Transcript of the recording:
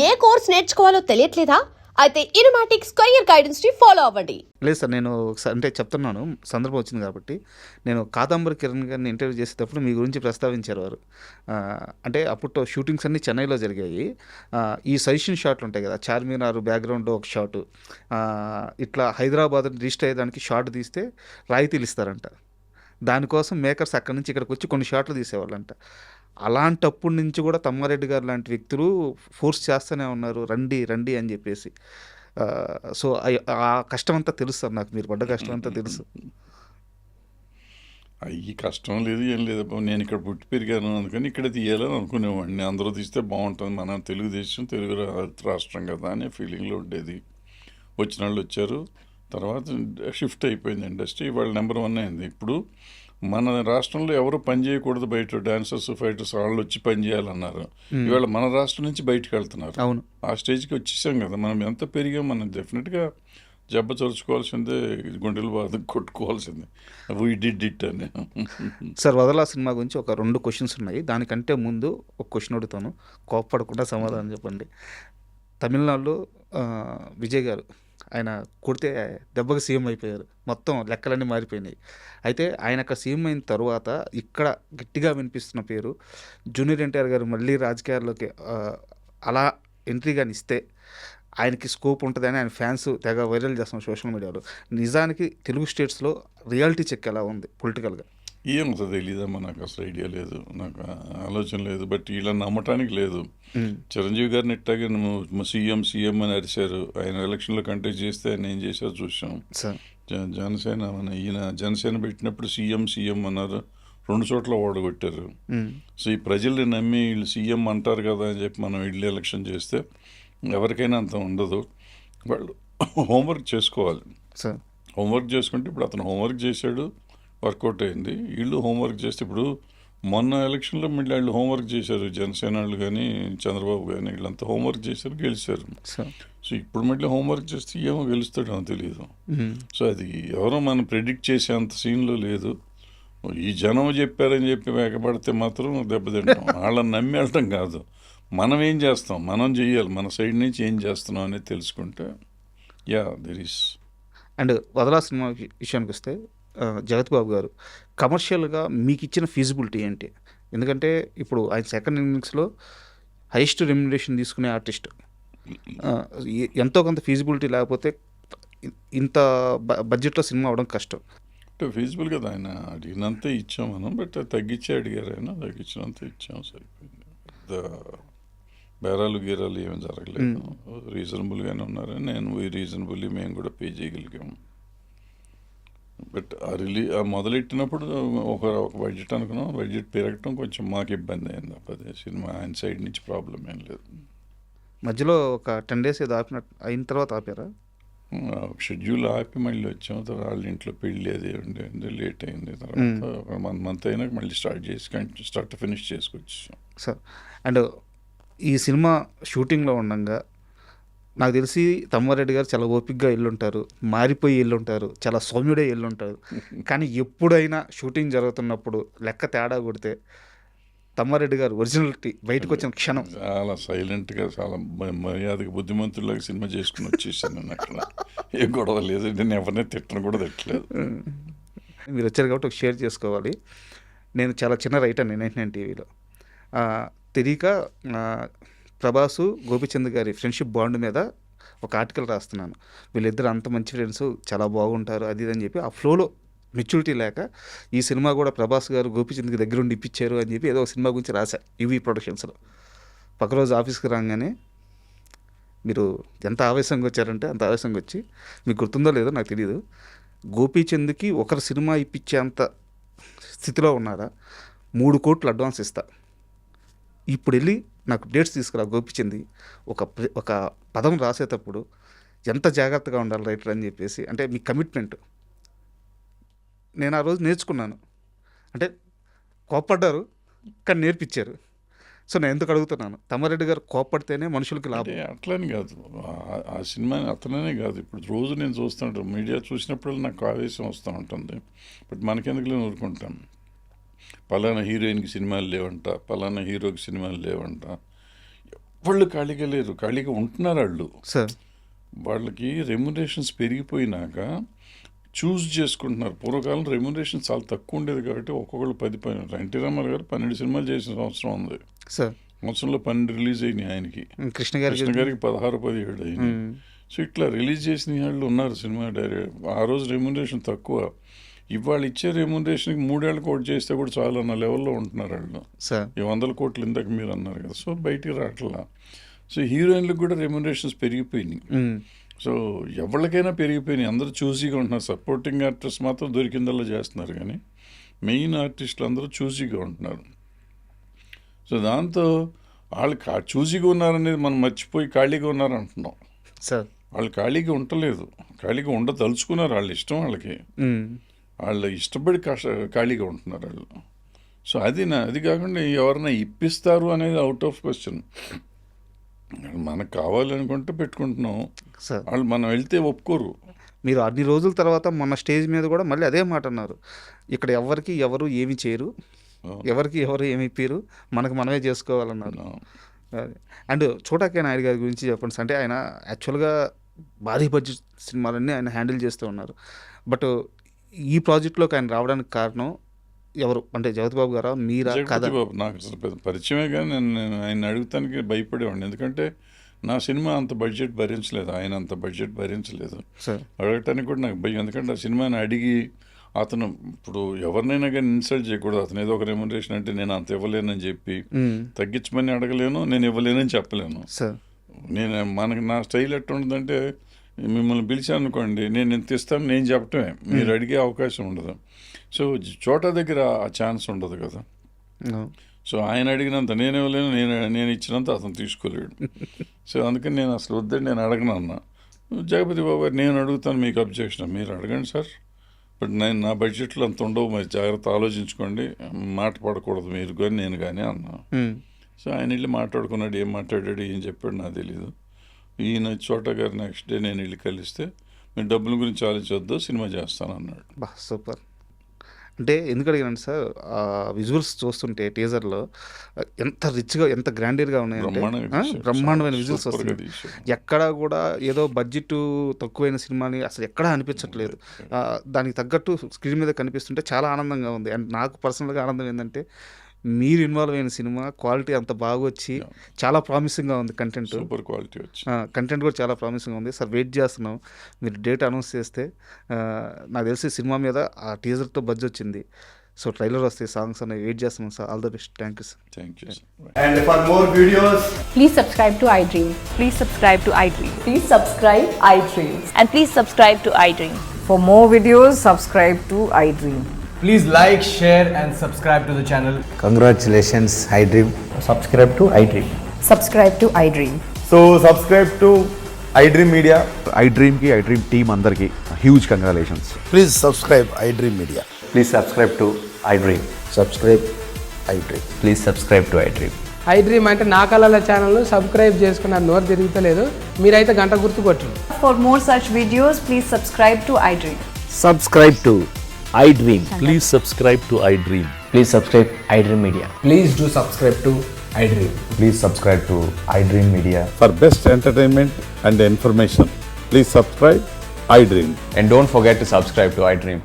ఏ course నేర్చుకోవాలో తెలియట్లేదా? అయితే ఇనుమాటిక్ square guidance ని follow అవ్వండి. లేదు సార్, నేను అంటే చెప్తున్నాను, సందర్భం వచ్చింది కాబట్టి. నేను కాదంబరి కిరణ్ గారిని ఇంటర్వ్యూ చేసేటప్పుడు మీ గురించి ప్రస్తావించారు వారు. అంటే అప్పట్లో షూటింగ్స్ అన్నీ చెన్నైలో జరిగాయి. ఈ సజెషన్ షాట్లు ఉంటాయి కదా, చార్మినార్ బ్యాక్గ్రౌండ్ ఒక షాటు, ఇట్లా హైదరాబాద్ రిజిస్టర్ అయ్యేదానికి షాట్ తీస్తే రాయితీలు ఇస్తారంట. దానికోసం మేకర్స్ అక్కడి నుంచి ఇక్కడికి వచ్చి కొన్ని షాట్లు తీసేవాళ్ళంట. అలాంటప్పటి నుంచి కూడా తమ్మారెడ్డి గారు లాంటి వ్యక్తులు ఫోర్స్ చేస్తూనే ఉన్నారు, రండి రండి అని చెప్పేసి. సో ఆ కష్టం అంతా తెలుసు సార్, నాకు మీరు పడ్డ కష్టం అంతా తెలుసు. ఈ కష్టం లేదు, ఏం లేదు. నేను ఇక్కడ పుట్టి పెరిగాను అందుకని ఇక్కడ తీయాలని అనుకునేవాడిని. అందరూ తీస్తే బాగుంటుంది, మన తెలుగుదేశం తెలుగు రాష్ట్రం కదా అనే ఫీలింగ్లో ఉండేది. వచ్చిన వాళ్ళు వచ్చారు, తర్వాత షిఫ్ట్ అయిపోయింది ఇండస్ట్రీ. ఇవాళ నెంబర్ 1 అయింది. ఇప్పుడు మన రాష్ట్రంలో ఎవరు పని చేయకూడదు, బయట డాన్సర్స్ ఫైటర్స్ వాళ్ళు వచ్చి పని చేయాలన్నారు. ఇవాళ మన రాష్ట్రం నుంచి బయటకు వెళ్తున్నారు. అవును, ఆ స్టేజ్కి వచ్చేసాం కదా. మనం ఎంత పెరిగాం, మనం డెఫినెట్గా జబ్బ చరుచుకోవాల్సిందే, గుండెలు బాధ కొట్టుకోవాల్సిందే. వీ డిడ్ ఇట్ అని. సార్ వదలా సినిమా గురించి ఒక 2 క్వశ్చన్స్ ఉన్నాయి. దానికంటే ముందు ఒక క్వశ్చన్ అడుగుతాను, కోప్పడకుండా సమాధానం చెప్పండి. తమిళనాడులో విజయ్ గారు ఆయన కొడితే దెబ్బకి సీఎం అయిపోయారు, మొత్తం లెక్కలన్నీ మారిపోయినాయి. అయితే ఆయన అక్కడ సీఎం అయిన తర్వాత ఇక్కడ గట్టిగా వినిపిస్తున్న పేరు జూనియర్ ఎన్టీఆర్ గారు మళ్ళీ రాజకీయాల్లోకి అలా ఎంట్రీ కానీ ఇస్తే ఆయనకి స్కోప్ ఉంటుందని ఆయన ఫ్యాన్స్ తెగ వైరల్ చేస్తాం సోషల్ మీడియాలో. నిజానికి తెలుగు స్టేట్స్లో రియాలిటీ చెక్ ఎలా ఉంది పొలిటికల్గా? ఏమవుతుందో తెలీదమ్మా, నాకు అసలు ఐడియా లేదు, నాకు ఆలోచన లేదు. బట్ వీళ్ళని నమ్మటానికి లేదు. చిరంజీవి గారిని ఇట్టాగే సీఎం అని అరిశారు. ఆయన ఎలక్షన్లో కంటెస్ట్ చేస్తే ఆయన ఏం చేశారో చూసాం. జనసేన ఈయన జనసేన పెట్టినప్పుడు సీఎం అన్నారు, 2 చోట్ల ఓడగొట్టారు. సో ఈ ప్రజల్ని నమ్మి వీళ్ళు సీఎం అంటారు కదా అని చెప్పి మనం వీళ్ళు ఎలక్షన్ చేస్తే ఎవరికైనా అంత ఉండదు. వాళ్ళు హోంవర్క్ చేసుకోవాలి. హోంవర్క్ చేసుకుంటే ఇప్పుడు అతను హోంవర్క్ చేశాడు, వర్కౌట్ అయింది. వీళ్ళు హోంవర్క్ చేస్తే ఇప్పుడు మొన్న ఎలక్షన్లో మళ్ళీ వాళ్ళు హోంవర్క్ చేశారు. జనసేన వాళ్ళు కానీ చంద్రబాబు కానీ వీళ్ళంతా హోంవర్క్ చేశారు, గెలిచారు. సో ఇప్పుడు మళ్ళీ హోంవర్క్ చేస్తే ఏమో గెలుస్తాడో తెలియదు. సో అది ఎవరో మనం ప్రెడిక్ట్ చేసే అంత సీన్లో లేదు. ఈ జనం చెప్పారని చెప్పి వేగపడితే మాత్రం దెబ్బతింటాం. వాళ్ళని నమ్మి వెళ్ళటం కాదు, మనం ఏం చేస్తాం, మనం చెయ్యాలి, మన సైడ్ నుంచి ఏం చేస్తున్నాం అనేది తెలుసుకుంటే దెర్ ఈస్. అండ్ వదలా సినిమా విషయానికి వస్తే జగత్ బాబు గారు కమర్షియల్గా మీకు ఇచ్చిన ఫీజిబిలిటీ ఏంటి? ఎందుకంటే ఇప్పుడు ఆయన సెకండ్ ఇన్నింగ్స్లో హైయెస్ట్ రెమ్యునరేషన్ తీసుకునే ఆర్టిస్ట్. ఎంతో కొంత ఫీజిబిలిటీ లేకపోతే ఇంత బడ్జెట్లో సినిమా అవడం కష్టం. అంటే ఫీజిబుల్ కదా, ఆయన అడిగినంత ఇచ్చాం మనం. బట్ తగ్గించే అడిగారు ఆయన, తగ్గించినంత ఇచ్చాం, సరిపోయింది. బేరాలు గీరాలు ఏమి జరగలేదు, రీజనబుల్గానే ఉన్నారని నేను రీజనబుల్లీ మేము కూడా పే చేయగలిగాము. బట్ మొదలెట్టినప్పుడు ఒక బడ్జెట్ అనుకున్నాం, బడ్జెట్ పెరగటం కొంచెం మాకు ఇబ్బంది అయింది. అదే సినిమా ఆయన సైడ్ నుంచి ప్రాబ్లం ఏం లేదు. మధ్యలో ఒక 10 days ఏదో అయిన తర్వాత ఆపారా? షెడ్యూల్ ఆపి మళ్ళీ వచ్చాము. తర్వాత వాళ్ళ ఇంట్లో పెళ్ళి అది ఉండి లేట్ అయింది. తర్వాత ఒక 1 month అయినాక మళ్ళీ స్టార్ట్ ఫినిష్ చేసుకొచ్చాం సార్. అండ్ ఈ సినిమా షూటింగ్లో ఉండగా నాకు తెలిసి తమ్మారెడ్డి గారు చాలా ఓపిక్గా ఎల్లుంటారు, మారిపోయి ఎల్లుంటారు, చాలా సౌమ్యుడే ఎల్లుంటారు. కానీ ఎప్పుడైనా షూటింగ్ జరుగుతున్నప్పుడు లెక్క తేడా కొడితే తమ్మారెడ్డి గారు ఒరిజినాలిటీ బయటకు వచ్చిన క్షణం చాలా సైలెంట్గా, చాలా మర్యాదగా, బుద్ధిమంతులాగా సినిమా చేసుకుని వచ్చేసాను నేను. అక్కడ ఏ గొడవ లేదు, నేను ఎవరిని తిట్టను కూడా తిట్టలేదు. మీరు వచ్చారు కాబట్టి ఒక షేర్ చేసుకోవాలి. నేను చాలా చిన్న రైటర్, నేను టీవీలో తెలియక ప్రభాసు గోపిచంద్ గారి ఫ్రెండ్షిప్ బాండ్ మీద ఒక ఆర్టికల్ రాస్తున్నాను. వీళ్ళిద్దరు అంత మంచి ఫ్రెండ్స్, చాలా బాగుంటారు అది ఇది అని చెప్పి ఆ ఫ్లోలో మెచ్యూరిటీ లేక ఈ సినిమా కూడా ప్రభాస్ గారు గోపిచంద్కి దగ్గర ఉండి ఇప్పించారు అని చెప్పి ఏదో ఒక సినిమా గురించి రాశా యువి ప్రొడక్షన్స్లో. పక్క రోజు ఆఫీస్కి రాగానే మీరు ఎంత ఆవేశంగా వచ్చారంటే అంత ఆవేశంగా వచ్చి, మీకు గుర్తుందో లేదో నాకు తెలియదు, గోపీచంద్కి ఒకరు సినిమా ఇప్పించే అంత స్థితిలో ఉన్నారా, 3 కోట్లు అడ్వాన్స్ ఇస్తా, ఇప్పుడు వెళ్ళి నాకు డేట్స్ తీసుకురా గోపిచంద్కి, ఒక పదం రాసేటప్పుడు ఎంత జాగ్రత్తగా ఉండాలి రైటర్ అని చెప్పేసి. అంటే మీ కమిట్మెంట్ నేను ఆ రోజు నేర్చుకున్నాను. అంటే కోప్పడ్డారు కానీ నేర్పించారు. సో నేను ఎందుకు అడుగుతున్నాను, తమ్మారెడ్డి గారు కోప్పడితేనే మనుషులకి లాభం. అట్లని కాదు, ఆ సినిమా అతననే కాదు, ఇప్పుడు రోజు నేను చూస్తుంటాను, మీడియా చూసినప్పుడు నాకు ఆవేశం వస్తూ ఉంటుంది. బట్ మనకెందుకు ఊరుకుంటాం. పలానా హీరోయిన్కి సినిమాలు లేవంట, పలానా హీరోకి సినిమాలు లేవంట. వాళ్ళు ఖాళీగా లేరు, ఖాళీగా ఉంటున్నారు వాళ్ళు. సార్ వాళ్ళకి రెమ్యునరేషన్స్ పెరిగిపోయినాక చూస్ చేసుకుంటున్నారు. పూర్వకాలం రెమ్యునరేషన్ చాలా తక్కువ ఉండేది కాబట్టి ఒక్కొక్కళ్ళు 10 ఎన్టీ రామారావు గారు 12 సినిమాలు చేసిన సంవత్సరం ఉంది. సార్ సంవత్సరంలో 12 రిలీజ్ అయినాయి ఆయనకి. కృష్ణ కృష్ణ గారికి గారికి 16-17 అయినాయి. సో ఇట్లా రిలీజ్ చేసిన వాళ్ళు ఉన్నారు సినిమా డైరెక్ట్. ఆ రోజు రెమ్యునరేషన్ తక్కువ. ఇవాళ ఇచ్చే రెమ్యునరేషన్కి 3 ఏళ్ళ కోట్ చేస్తే కూడా చాలా అన్న లెవెల్లో ఉంటున్నారు వాళ్ళు. సార్ ఈ 100 కోట్లు ఇందాక మీరు అన్నారు కదా, సో బయటికి రావట్లా. సో హీరోయిన్లకు కూడా రెమ్యునరేషన్స్ పెరిగిపోయినాయి. సో ఎవరికైనా పెరిగిపోయినాయి. అందరూ చూసీగా ఉంటున్నారు. సపోర్టింగ్ ఆర్టిస్ట్ మాత్రం దొరికిందల్లా చేస్తున్నారు, కానీ మెయిన్ ఆర్టిస్టులు అందరూ చూసీగా ఉంటున్నారు. సో దాంతో వాళ్ళు చూసీగా ఉన్నారనేది మనం మర్చిపోయి ఖాళీగా ఉన్నారంటున్నాం. సార్ వాళ్ళు ఖాళీగా ఉండలేదు, ఖాళీగా ఉండదలుచుకున్నారు. వాళ్ళ ఇష్టం వాళ్ళకి, వాళ్ళు ఇష్టపడి ఖాళీగా ఉంటున్నారు వాళ్ళు. సో అది కాకుండా ఎవరైనా ఇప్పిస్తారు అనేది అవుట్ ఆఫ్ క్వశ్చన్. మనకు కావాలనుకుంటే పెట్టుకుంటున్నాం, సార్ వాళ్ళు మనం వెళ్తే ఒప్పుకోరు. మీరు అన్ని రోజుల తర్వాత మొన్న స్టేజ్ మీద కూడా మళ్ళీ అదే మాట అన్నారు, ఇక్కడ ఎవరికి ఎవరు ఏమి చేయరు, ఎవరికి ఎవరు ఏమి ఇప్పారు, మనకు మనమే చేసుకోవాలన్నారు. అండ్ చోటాకే నాయుడు గారి గురించి చెప్పండి సార్. అంటే ఆయన యాక్చువల్గా భారీ బడ్జెట్ సినిమాలన్నీ ఆయన హ్యాండిల్ చేస్తూ ఉన్నారు. బట్ ఈ ప్రాజెక్ట్లోకి ఆయన రావడానికి కారణం ఎవరు అంటే జగపతి బాబు గారా, మీరా? జగపతి బాబు నాకు అసలు పెద్ద పరిచయమే, కానీ నేను ఆయన అడుగుతానికి భయపడేవాడిని. ఎందుకంటే నా సినిమా అంత బడ్జెట్ భరించలేదు, ఆయన అంత బడ్జెట్ భరించలేదు. సార్ అడగటానికి కూడా నాకు భయం. ఎందుకంటే ఆ సినిమాని అడిగి అతను ఇప్పుడు ఎవరినైనా కానీ ఇన్సల్ట్ చేయకూడదు. అతను ఏదో ఒక రెమ్యునరేషన్ అంటే నేను అంత ఇవ్వలేనని చెప్పి తగ్గించమని అడగలేను, నేను ఇవ్వలేనని చెప్పలేను. సార్ మనకి నా స్టైల్ ఎట్లా ఉంటుందంటే, మిమ్మల్ని పిలిచాను అనుకోండి, నేను ఎంత ఇస్తాను నేను చెప్పటమే, మీరు అడిగే అవకాశం ఉండదు. సో చోటా దగ్గర ఆ ఛాన్స్ ఉండదు కదా. సో ఆయన అడిగినంత నేను ఇవ్వలేను, నేను ఇచ్చినంత అతను తీసుకోలేడు. సో అందుకని నేను అసలు వద్దని నేను అడగను అన్నా. జగపతి బాబు గారు నేను అడుగుతాను, మీకు అబ్జెక్షన్, మీరు అడగండి సార్, బట్ నేను నా బడ్జెట్లో అంత ఉండవు, మరి జాగ్రత్త ఆలోచించుకోండి, మాట పడకూడదు మీరు కానీ నేను కానీ అన్నా. సో ఆయన వెళ్ళి మాట్లాడుకున్నాడు, ఏం మాట్లాడాడు ఏం చెప్పాడు నాకు తెలీదు. ఈయన చోటా గారు నెక్స్ట్ డే నేను వెళ్ళి కలిస్తే, మీరు డబ్బుల గురించి ఆలోచించొద్దు, సినిమా చేస్తాను అన్నాడు. బా సూపర్. అంటే ఎందుకు అడిగానండి సార్, ఆ విజువల్స్ చూస్తుంటే టీజర్లో ఎంత రిచ్గా ఎంత గ్రాండీర్గా ఉన్నాయంటే, బ్రహ్మాండమైన విజువల్స్ వస్తున్నాయి. ఎక్కడా కూడా ఏదో బడ్జెట్ తక్కువైన సినిమాని అసలు ఎక్కడా అనిపించట్లేదు. దానికి తగ్గట్టు స్క్రీన్ మీద కనిపిస్తుంటే చాలా ఆనందంగా ఉంది. అండ్ నాకు పర్సనల్గా ఆనందం ఏంటంటే, మీరు ఇన్వాల్వ్ అయిన సినిమా క్వాలిటీ అంత బాగా వచ్చి చాలా ప్రామిసింగ్గా ఉంది. కంటెంట్ సూపర్ క్వాలిటీ వచ్చి కంటెంట్ కూడా చాలా ప్రామిసింగ్గా ఉంది సార్. వెయిట్ చేస్తున్నాం, మీరు డేట్ అనౌన్స్ చేస్తే. నాకు తెలిసి సినిమా మీద ఆ టీజర్తో బజ్ వచ్చింది. సో ట్రైలర్ వస్తే సాంగ్స్ అనేవి వెయిట్ చేస్తున్నాం sir. All the best. Thank you sir. Thank you. And for more videos, Please subscribe to iDream. Please subscribe to iDream. Please subscribe iDream. And please subscribe to iDream. For more videos, subscribe to iDream. please like, share and subscribe to the channel. Congratulations, iDream. Subscribe to iDream. Subscribe to iDream. So subscribe to iDream Media. iDream team అందరికి huge congratulations. Please subscribe iDream Media. Please subscribe to iDream. Subscribe iDream. Please subscribe to iDream. iDream అంటే నా కళల ఛానల్ను subscribe చేసుకున్న నోరు తిరుగుతలేదు, మీరైతే గంట గుర్తు కొట్టండి. For more such videos, please subscribe to iDream. Subscribe to iDream. Please subscribe to iDream. Please subscribe iDream Media. Please do subscribe to iDream. Please subscribe to iDream Media. For best entertainment and information, please subscribe iDream. And don't forget to subscribe to iDream.